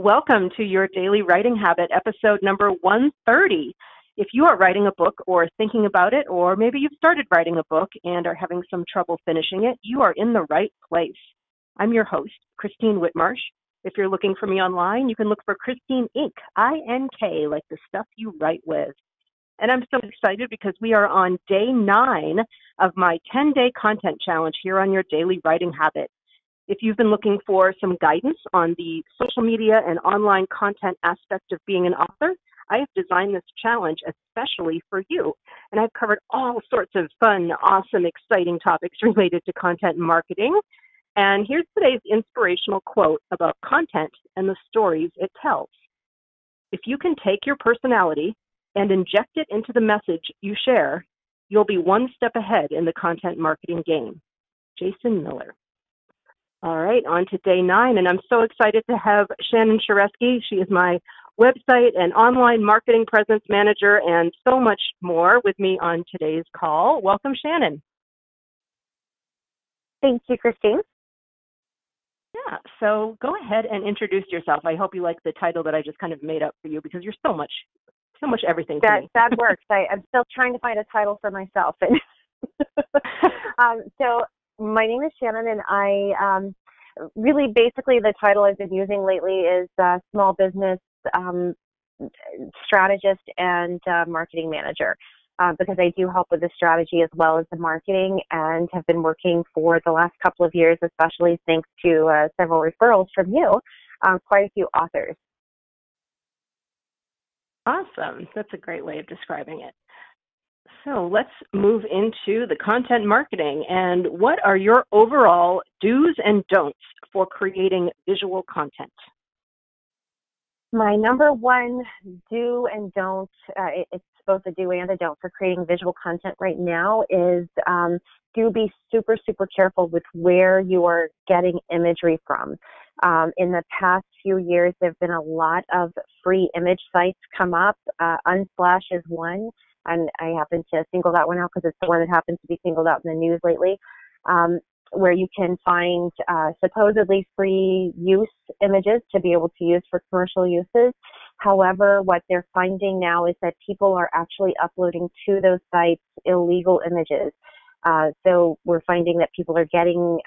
Welcome to your Daily Writing Habit, episode number 130. If you are writing a book or thinking about it, or maybe you've started writing a book and are having some trouble finishing it, you are in the right place. I'm your host, Christine Whitmarsh. If you're looking for me online, you can look for Christine Inc., I-N-K, like the stuff you write with. And I'm so excited because we are on day 9 of my 10-day content challenge here on your Daily Writing Habit. If you've been looking for some guidance on the social media and online content aspect of being an author, I have designed this challenge especially for you. And I've covered all sorts of fun, awesome, exciting topics related to content marketing. And here's today's inspirational quote about content and the stories it tells. If you can take your personality and inject it into the message you share, you'll be one step ahead in the content marketing game. Jason Miller. All right, on to day 9, and I'm so excited to have Shannon Sharesky. She is my website and online marketing presence manager and so much more with me on today's call. Welcome, Shannon. Thank you, Christine. Yeah, so go ahead and introduce yourself. I hope you like the title that I just kind of made up for you because you're so much everything to me. That works. I'm still trying to find a title for myself. So my name is Shannon, and I really basically the title I've been using lately is small business strategist and marketing manager because I do help with the strategy as well as the marketing, and have been working for the last couple of years, especially thanks to several referrals from you, quite a few authors. Awesome. That's a great way of describing it. So let's move into the content marketing. And what are your overall do's and don'ts for creating visual content? My number one do and don't, it's both a do and a don't for creating visual content right now, is do be super, super careful with where you are getting imagery from. In the past few years, there have been a lot of free image sites come up. Unsplash is one. And I happen to single that one out because it's the one that happens to be singled out in the news lately, where you can find supposedly free use images to be able to use for commercial uses. However, what they're finding now is that people are actually uploading to those sites illegal images. So we're finding that people are getting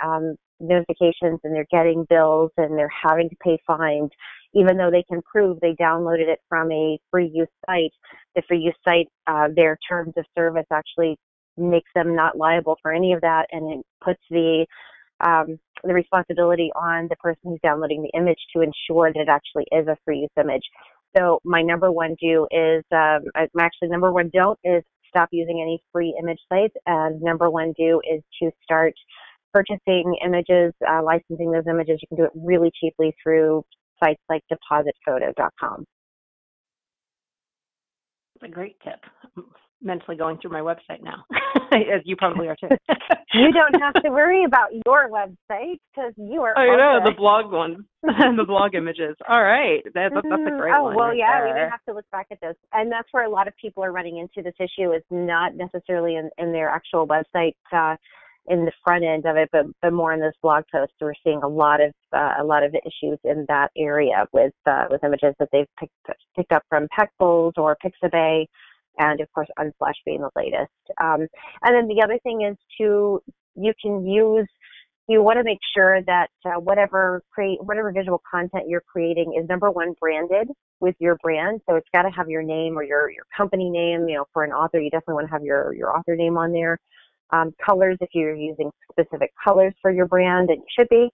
notifications and they're getting bills and they're having to pay fines, even though they can prove they downloaded it from a free use site. The free use site, their terms of service actually makes them not liable for any of that, and it puts the responsibility on the person who's downloading the image to ensure that it actually is a free use image. So my number one do is, number one don't is stop using any free image sites, and number one do is to start purchasing images, licensing those images. You can do it really cheaply through sites like depositphoto.com. That's a great tip. I'm mentally going through my website now, as you probably are too. You don't have to worry about your website because you are. I know, the blog ones, the blog images. All right, that's a great one. Oh, well, right yeah, there. we may have to look back at this. And that's where a lot of people are running into this issue, is not necessarily in their actual website, in the front end of it, but more in those blog posts. We're seeing a lot of issues in that area with images that they've picked up from Pexels or Pixabay, and of course Unsplash being the latest. And then the other thing is you want to make sure that whatever visual content you're creating is, number one, branded with your brand. So it's got to have your name or your company name. You know, for an author, you definitely want to have your author name on there. Colors, if you're using specific colors for your brand, and you should be.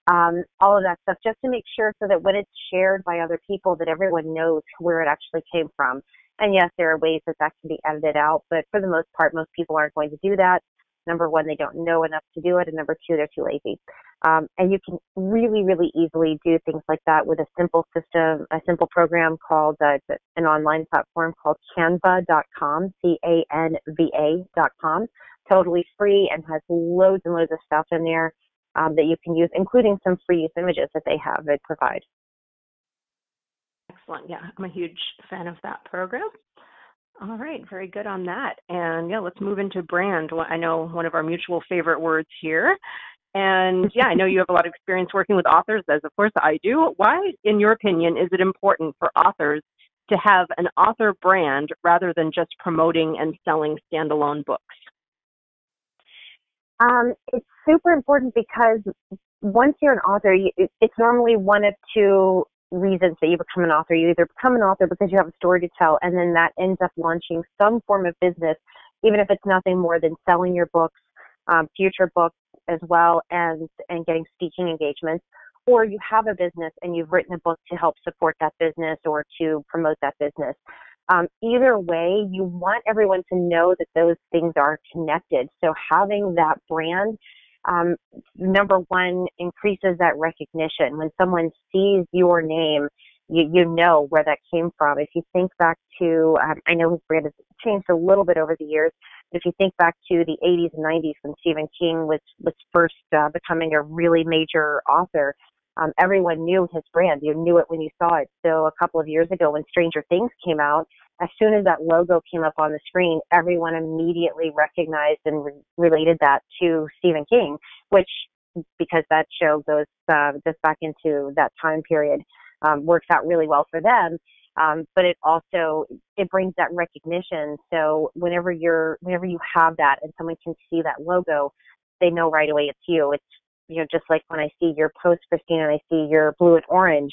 All of that stuff, just to make sure so that when it's shared by other people, that everyone knows where it actually came from. And yes, there are ways that can be edited out, but for the most part, most people aren't going to do that. Number one, they don't know enough to do it, and number two, they're too lazy. And you can really, really easily do things like that with a simple system, a simple program called an online platform called Canva.com, Canva.com. Totally free and has loads and loads of stuff in there that you can use, including some free use images that they provide. Excellent. Yeah, I'm a huge fan of that program. All right, very good on that. And yeah, let's move into brand. I know one of our mutual favorite words here. And yeah, I know you have a lot of experience working with authors, as of course I do. Why, in your opinion, is it important for authors to have an author brand rather than just promoting and selling standalone books? It's super important because once you're an author, it's normally one of two reasons that you become an author. You either become an author because you have a story to tell, and then that ends up launching some form of business, even if it's nothing more than selling your books, future books as well, and getting speaking engagements. Or you have a business and you've written a book to help support that business or to promote that business. Either way, you want everyone to know that those things are connected. So having that brand, number one, increases that recognition. When someone sees your name, you know where that came from. If you think back to, I know his brand has changed a little bit over the years, but if you think back to the 80s and 90s when Stephen King was first becoming a really major author, everyone knew his brand. You knew it when you saw it. So a couple of years ago when Stranger Things came out, as soon as that logo came up on the screen, everyone immediately recognized and related that to Stephen King, which, because that show goes just back into that time period, works out really well for them. But it brings that recognition. So whenever you have that and someone can see that logo, they know right away it's you. It's, just like when I see your post, Christine, and I see your blue and orange,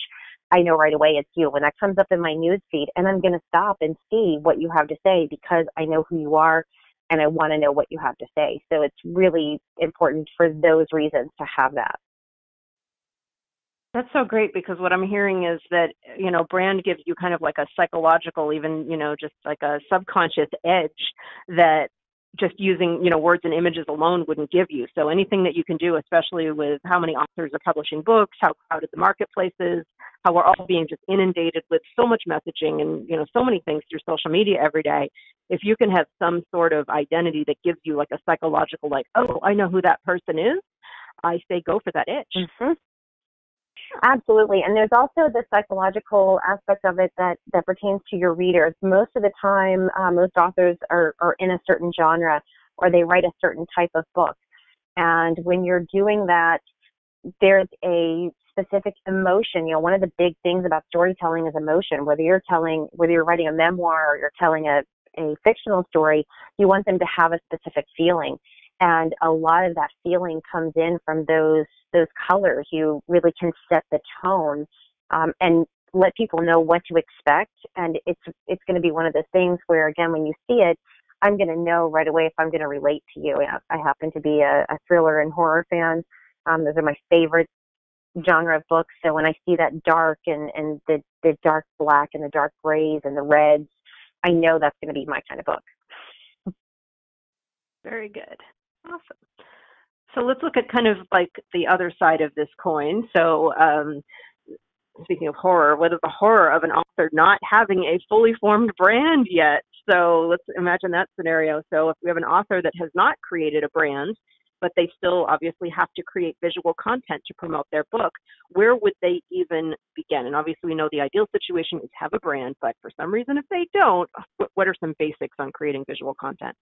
I know right away it's you. When that comes up in my news feed, and I'm going to stop and see what you have to say because I know who you are and I want to know what you have to say. So it's really important for those reasons to have that. That's so great, because what I'm hearing is that, brand gives you kind of like a psychological, even, just like a subconscious edge that just using, words and images alone wouldn't give you. So anything that you can do, especially with how many authors are publishing books, how crowded the marketplace is, how we're all being just inundated with so much messaging and, so many things through social media every day. If you can have some sort of identity that gives you like a psychological, like, oh, I know who that person is, I say go for that itch. Mm-hmm. Absolutely. And there's also the psychological aspect of it that pertains to your readers. Most of the time, most authors are in a certain genre or they write a certain type of book. And when you're doing that, there's a specific emotion. One of the big things about storytelling is emotion. Whether you're writing a memoir or you're telling a fictional story, you want them to have a specific feeling. And a lot of that feeling comes in from those colors. You really can set the tone and let people know what to expect. And it's going to be one of those things where, again, when you see it, I'm going to know right away if I'm going to relate to you. I happen to be a thriller and horror fan. Those are my favorite genre of books. So when I see that dark and the dark black and the dark grays and the reds, I know that's going to be my kind of book. Very good. Awesome. So let's look at kind of like the other side of this coin. So speaking of horror, what is the horror of an author not having a fully formed brand yet? So let's imagine that scenario. So if we have an author that has not created a brand, but they still obviously have to create visual content to promote their book, where would they even begin? And obviously we know the ideal situation is have a brand, but for some reason if they don't, what are some basics on creating visual content?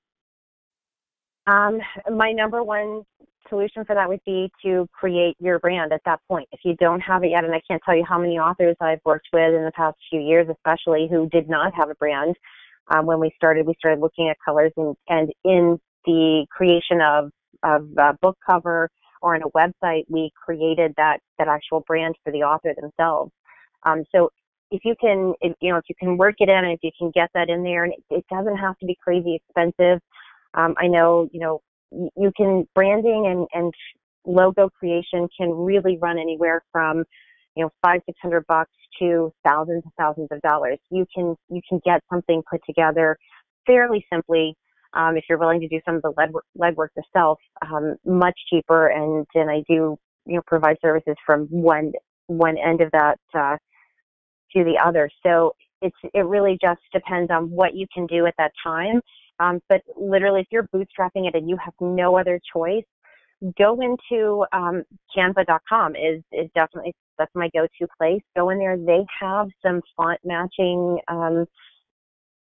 My number one solution for that would be to create your brand at that point. If you don't have it yet, and I can't tell you how many authors I've worked with in the past few years, especially who did not have a brand. When we started looking at colors and in the creation of a book cover or on a website, we created that actual brand for the author themselves. So if you can work it in and if you can get that in there, and it doesn't have to be crazy expensive. I know, you can branding and logo creation can really run anywhere from, $500-$600 to thousands of dollars. You can get something put together fairly simply. If you're willing to do some of the legwork yourself, much cheaper. And I do, provide services from one end of that, to the other. So it really just depends on what you can do at that time. But literally, if you're bootstrapping it and you have no other choice, go into Canva.com is definitely, that's my go-to place. Go in there. They have some font matching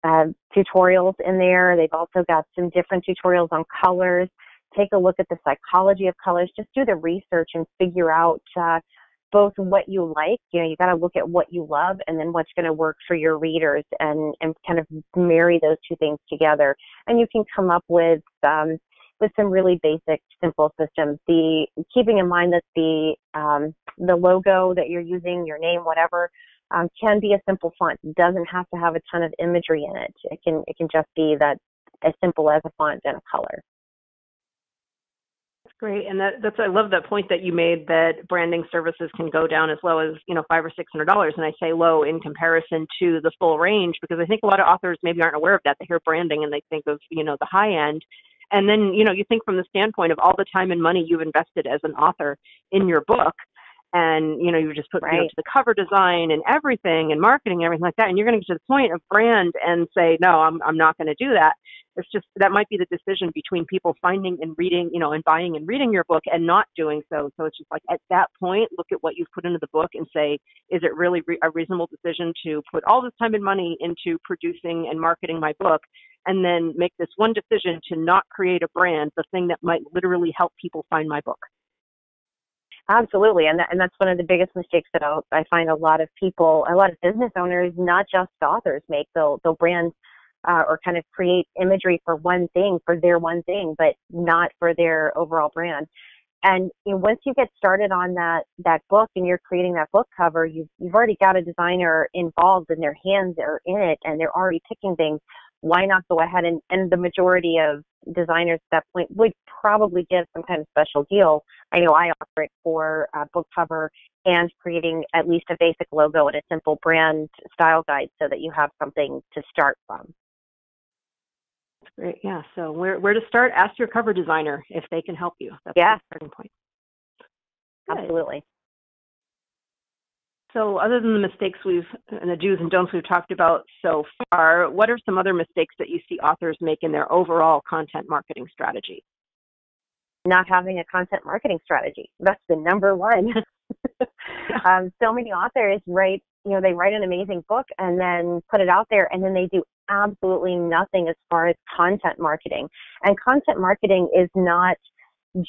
tutorials in there. They've also got some different tutorials on colors. take a look at the psychology of colors, just do the research and figure out both what you like, you got to look at what you love and then what's going to work for your readers and kind of marry those two things together. And you can come up with some really basic, simple systems. Keeping in mind that the logo that you're using, your name, whatever, can be a simple font. It doesn't have to have a ton of imagery in it. It can just be that as simple as a font and a color. That's great, and I love that point that you made that branding services can go down as low as $500 or $600, and I say low in comparison to the full range because I think a lot of authors maybe aren't aware of that. They hear branding and they think of the high end, and then you think from the standpoint of all the time and money you've invested as an author in your book. And, you just put to the cover design and everything and marketing and everything like that. And you're going to get to the point of brand and say, no, I'm not going to do that. It's just, that might be the decision between people finding and reading, and buying and reading your book and not doing so. So it's just like at that point, look at what you've put into the book and say, is it really a reasonable decision to put all this time and money into producing and marketing my book? And then make this one decision to not create a brand, the thing that might literally help people find my book. Absolutely, and that's one of the biggest mistakes that I find a lot of business owners, not just authors, make. They'll brand or kind of create imagery for one thing, for their one thing, but not for their overall brand. And once you get started on that book and you're creating that book cover, you've already got a designer involved and their hands are in it and they're already picking things. Why not go ahead and the majority of designers at that point would probably give some kind of special deal. I know I offer it for a book cover and creating at least a basic logo and a simple brand style guide so that you have something to start from. That's great. Yeah. So where to start? Ask your cover designer if they can help you. That's the starting point. Good. Absolutely. So other than the mistakes and the do's and don'ts we've talked about so far, what are some other mistakes that you see authors make in their overall content marketing strategy? Not having a content marketing strategy. That's the number one. So many authors write an amazing book and then put it out there and then they do absolutely nothing as far as content marketing. And content marketing is not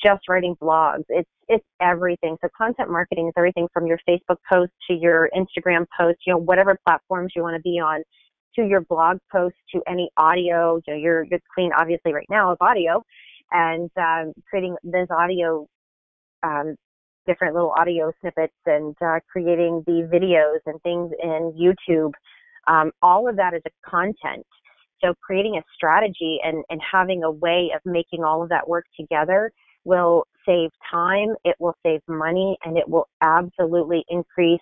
just writing blogs. It's everything. So content marketing is everything from your Facebook post to your Instagram post, whatever platforms you want to be on, to your blog post, to any audio. You're queen obviously right now of audio, and creating this audio, different little audio snippets, and creating the videos and things in YouTube. All of that is a content. So creating a strategy and having a way of making all of that work together will save time, it will save money, and it will absolutely increase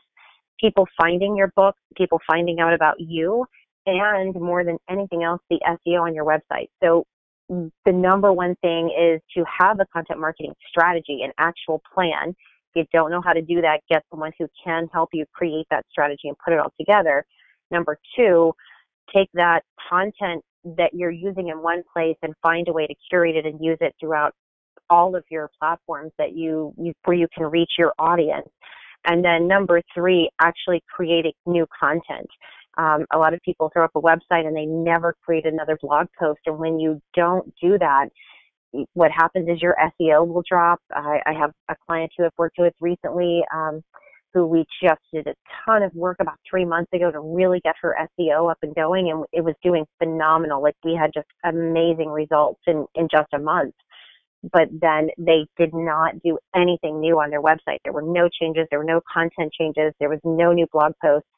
people finding your book, people finding out about you, and more than anything else, the SEO on your website. So the number one thing is to have a content marketing strategy, an actual plan. If you don't know how to do that, get someone who can help you create that strategy and put it all together. Number two, take that content that you're using in one place and find a way to curate it and use it throughout all of your platforms that where you can reach your audience. And then number three, actually creating new content. A lot of people throw up a website and they never create another blog post. And when you don't do that, what happens is your SEO will drop. I have a client who I've worked with recently who we just did a ton of work about 3 months ago to really get her SEO up and going. And it was doing phenomenal. Like we had just amazing results in just a month. But then they did not do anything new on their website. There were no changes. There were no content changes. There was no new blog posts.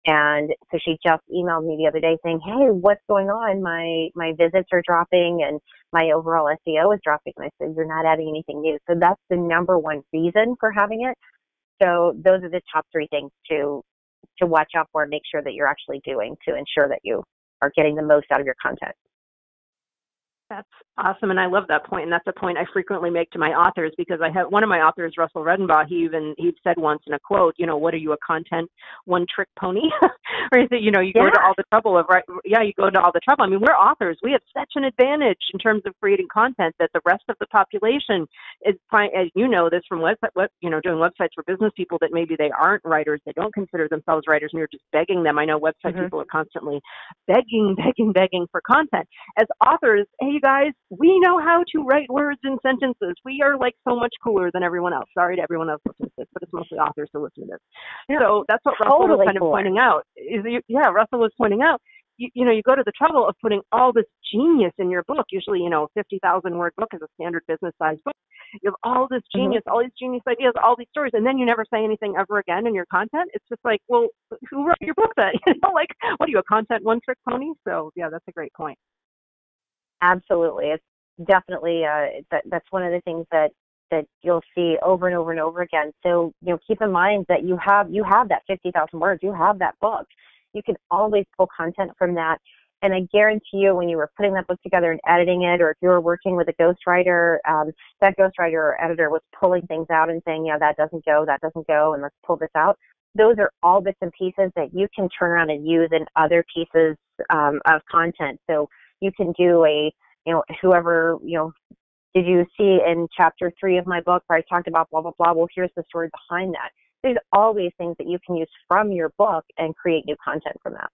And so she just emailed me the other day saying, hey, what's going on? My visits are dropping and my overall SEO is dropping. And I said, you're not adding anything new. So that's the number one reason for having it. So those are the top three things to watch out for and make sure that you're actually doing to ensure that you are getting the most out of your content. That's awesome, and I love that point, and that's a point I frequently make to my authors because I have one of my authors, Russell Redenbaugh, he said once in a quote, what are you, a content one-trick pony? Or he said, you go to all the trouble of, you go to all the trouble. I mean, we're authors. We have such an advantage in terms of creating content that the rest of the population is, as you know this from doing websites for business people that maybe they aren't writers, they don't consider themselves writers, and you're just begging them. I know website people are constantly begging for content. As authors, hey, you guys, we know how to write words and sentences. We are like so much cooler than everyone else. Sorry to everyone else listening to this, but it's mostly authors who listen to this. Yeah, so that's what Russell was kind of pointing out. Russell was pointing out, you go to the trouble of putting all this genius in your book. Usually, 50,000 word book is a standard business size book. You have all this genius, all these genius ideas, all these stories, and then you never say anything ever again in your content. It's just like, well, who wrote your book then? Like, what are you, a content one-trick pony? So, yeah, that's a great point. Absolutely. It's definitely, that's one of the things that you'll see over and over and over again. So, keep in mind that you have that 50,000 words, you have that book. You can always pull content from that. And I guarantee you, when you were putting that book together and editing it, or if you were working with a ghostwriter, that ghostwriter or editor was pulling things out and saying, that doesn't go, and let's pull this out. Those are all bits and pieces that you can turn around and use in other pieces of content. So you can do whoever, did you see in chapter 3 of my book where I talked about blah, blah, blah? Well, here's the story behind that. There's always things that you can use from your book and create new content from that.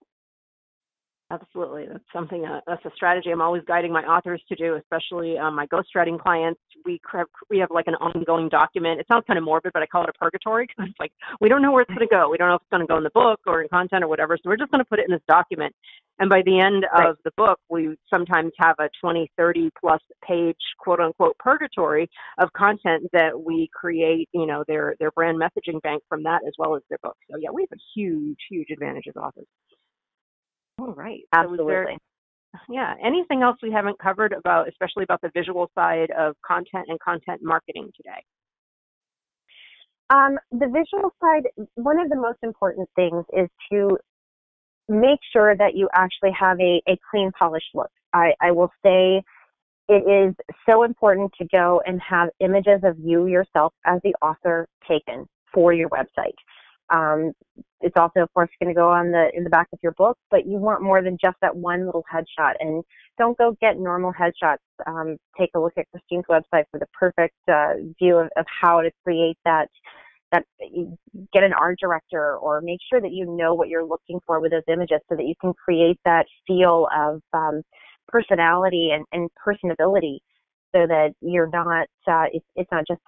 Absolutely. That's something, that's a strategy I'm always guiding my authors to do, especially my ghostwriting clients. We have like an ongoing document. It sounds kind of morbid, but I call it a purgatory because it's like, we don't know where it's going to go. We don't know if it's going to go in the book or in content or whatever. So we're just going to put it in this document. And by the end of the book, we sometimes have a 20, 30 plus page, quote unquote, purgatory of content that we create, their brand messaging bank from that as well as their book. So yeah, we have a huge, huge advantage as authors. All right. Absolutely. So anything else we haven't covered especially about the visual side of content and content marketing today? The visual side, one of the most important things is to make sure that you actually have a clean, polished look. I will say it is so important to go and have images of you yourself as the author taken for your website. It's also, of course, going to go in the back of your book, but you want more than just that one little headshot. And don't go get normal headshots. Take a look at Christine's website for the perfect view of how to create that. Get an art director, or make sure that you know what you're looking for with those images so that you can create that feel of personality and personability, so that you're not, it's not just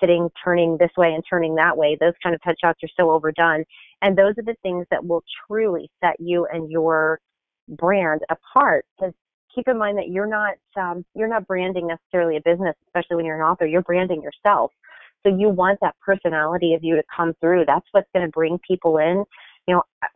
sitting, turning this way and turning that way. Those kind of headshots are so overdone. And those are the things that will truly set you and your brand apart. Because keep in mind that you're not branding necessarily a business, especially when you're an author. You're branding yourself. So you want that personality of you to come through. That's what's going to bring people in.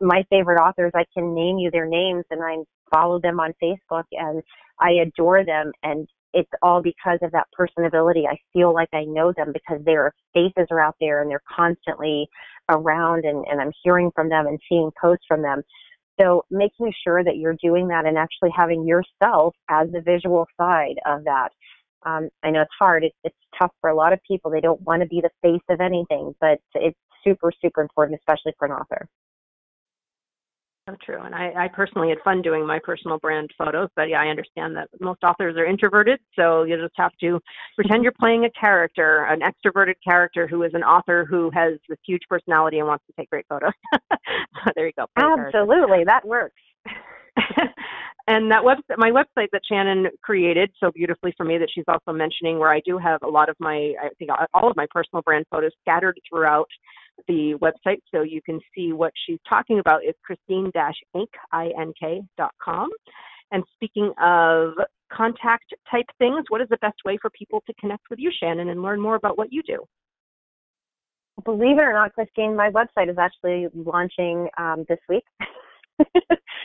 My favorite authors, I can name you their names, and I follow them on Facebook, and I adore them. And it's all because of that personability. I feel like I know them because their faces are out there and they're constantly around, and I'm hearing from them and seeing posts from them. So making sure that you're doing that and actually having yourself as the visual side of that. I know it's hard. It's tough for a lot of people. They don't want to be the face of anything, but it's super, super important, especially for an author. So true. And I personally had fun doing my personal brand photos, but yeah, I understand that most authors are introverted. So you just have to pretend you're playing a character, an extroverted character who is an author who has this huge personality and wants to take great photos. So there you go. Absolutely. That works. And that my website that Shannon created so beautifully for me, that she's also mentioning, where I do have a lot of all of my personal brand photos scattered throughout the website, so you can see what she's talking about, is Christine-Ink.com. And speaking of contact type things, what is the best way for people to connect with you, Shannon, and learn more about what you do? Believe it or not, Christine, my website is actually launching this week.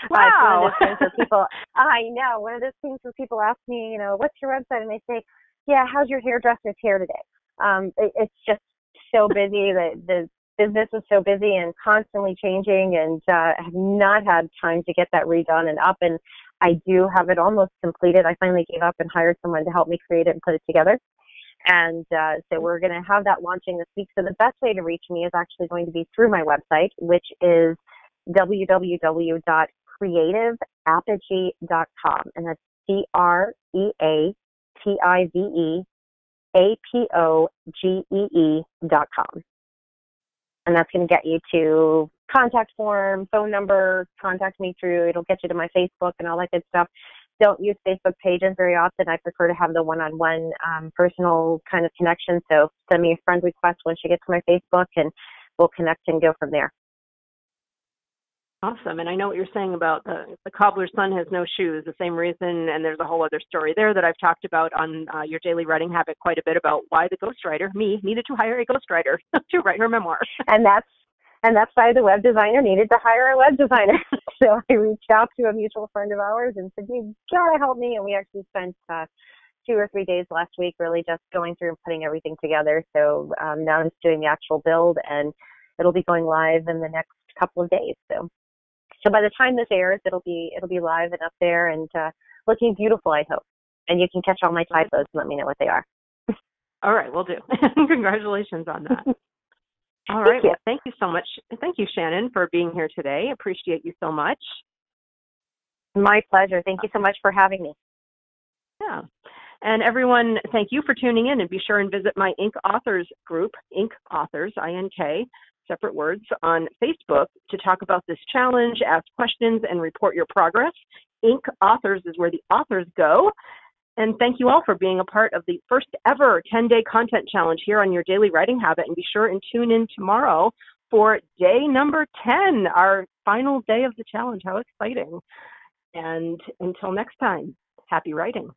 Wow. I know. One of those things where people ask me, what's your website? And they say, yeah, how's your hairdresser's hair today? It's just so busy. The business is so busy and constantly changing, and have not had time to get that redone and up. And I do have it almost completed. I finally gave up and hired someone to help me create it and put it together. And so we're going to have that launching this week. So the best way to reach me is actually going to be through my website, which is www.creativeapogee.com, and that's creativeapogee.com. And that's going to get you to contact form, phone number, contact me through. It'll get you to my Facebook and all that good stuff. don't use Facebook pages very often. I prefer to have the one-on-one personal kind of connection. So send me a friend request once you get to my Facebook, and we'll connect and go from there. Awesome. And I know what you're saying about the cobbler's son has no shoes, the same reason, and there's a whole other story there that I've talked about on your daily writing habit quite a bit about why the ghostwriter, me, needed to hire a ghostwriter to write her memoir. And that's why the web designer needed to hire a web designer. So I reached out to a mutual friend of ours and said, you gotta help me. And we actually spent 2 or 3 days last week really just going through and putting everything together. So now I'm just doing the actual build, and it'll be going live in the next couple of days. So by the time this airs, it'll be live and up there and looking beautiful, I hope. And you can catch all my typos and let me know what they are. All right, will do. Congratulations on that. All right, well, thank you so much. Thank you, Shannon, for being here today. Appreciate you so much. My pleasure. Thank you so much for having me. Yeah. And everyone, thank you for tuning in, and be sure and visit my Ink Authors group, Ink Authors, I-N-K, separate words, on Facebook to talk about this challenge, ask questions, and report your progress. Ink Authors is where the authors go. And thank you all for being a part of the first ever 10-day content challenge here on Your Daily Writing Habit. And be sure and tune in tomorrow for day number 10, our final day of the challenge. How exciting. And until next time, happy writing.